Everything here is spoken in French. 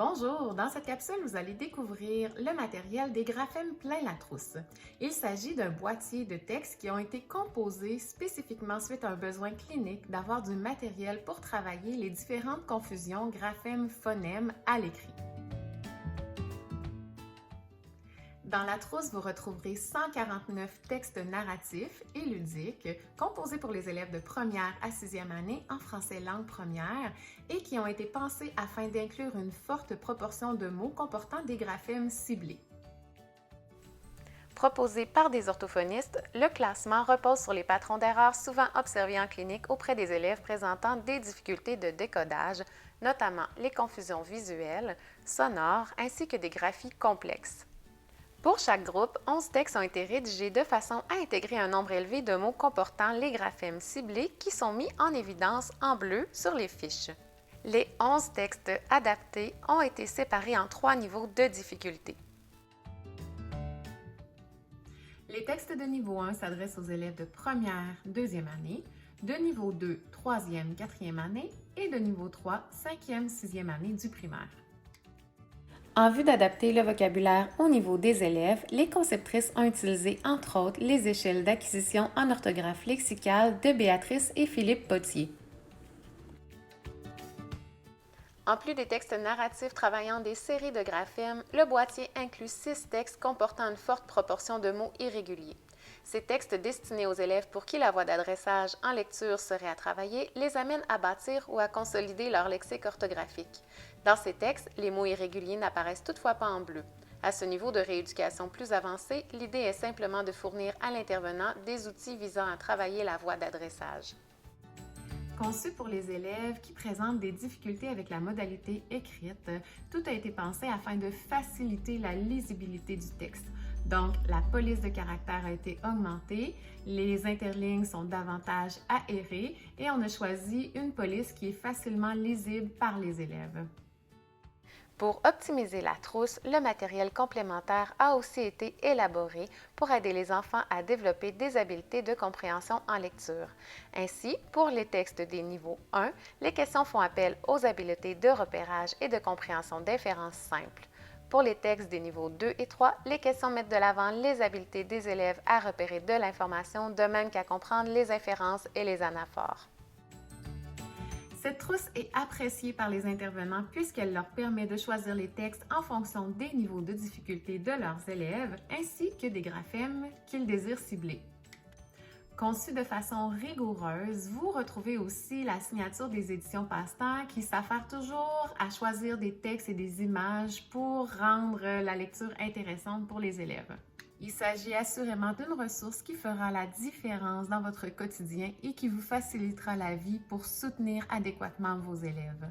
Bonjour! Dans cette capsule, vous allez découvrir le matériel des graphèmes plein la trousse. Il s'agit d'un boîtier de textes qui ont été composés spécifiquement suite à un besoin clinique d'avoir du matériel pour travailler les différentes confusions graphèmes-phonèmes à l'écrit. Dans la trousse, vous retrouverez 149 textes narratifs et ludiques composés pour les élèves de première à sixième année en français langue première et qui ont été pensés afin d'inclure une forte proportion de mots comportant des graphèmes ciblés. Proposé par des orthophonistes, le classement repose sur les patrons d'erreur souvent observés en clinique auprès des élèves présentant des difficultés de décodage, notamment les confusions visuelles, sonores ainsi que des graphies complexes. Pour chaque groupe, 11 textes ont été rédigés de façon à intégrer un nombre élevé de mots comportant les graphèmes ciblés qui sont mis en évidence en bleu sur les fiches. Les 11 textes adaptés ont été séparés en 3 niveaux de difficulté. Les textes de niveau 1 s'adressent aux élèves de première, deuxième année, de niveau 2, troisième, quatrième année et de niveau 3, cinquième, sixième année du primaire. En vue d'adapter le vocabulaire au niveau des élèves, les conceptrices ont utilisé entre autres les échelles d'acquisition en orthographe lexicale de Béatrice et Philippe Potier. En plus des textes narratifs travaillant des séries de graphèmes, le boîtier inclut 6 textes comportant une forte proportion de mots irréguliers. Ces textes destinés aux élèves pour qui la voie d'adressage en lecture serait à travailler les amènent à bâtir ou à consolider leur lexique orthographique. Dans ces textes, les mots irréguliers n'apparaissent toutefois pas en bleu. À ce niveau de rééducation plus avancé, l'idée est simplement de fournir à l'intervenant des outils visant à travailler la voie d'adressage. Conçu pour les élèves qui présentent des difficultés avec la modalité écrite, tout a été pensé afin de faciliter la lisibilité du texte. Donc, la police de caractère a été augmentée, les interlignes sont davantage aérées et on a choisi une police qui est facilement lisible par les élèves. Pour optimiser la trousse, le matériel complémentaire a aussi été élaboré pour aider les enfants à développer des habiletés de compréhension en lecture. Ainsi, pour les textes des niveaux 1, les questions font appel aux habiletés de repérage et de compréhension d'inférences simples. Pour les textes des niveaux 2 et 3, les questions mettent de l'avant les habiletés des élèves à repérer de l'information, de même qu'à comprendre les inférences et les anaphores. Cette trousse est appréciée par les intervenants puisqu'elle leur permet de choisir les textes en fonction des niveaux de difficulté de leurs élèves ainsi que des graphèmes qu'ils désirent cibler. Conçu de façon rigoureuse, vous retrouvez aussi la signature des éditions Passe-Temps qui s'affaire toujours à choisir des textes et des images pour rendre la lecture intéressante pour les élèves. Il s'agit assurément d'une ressource qui fera la différence dans votre quotidien et qui vous facilitera la vie pour soutenir adéquatement vos élèves.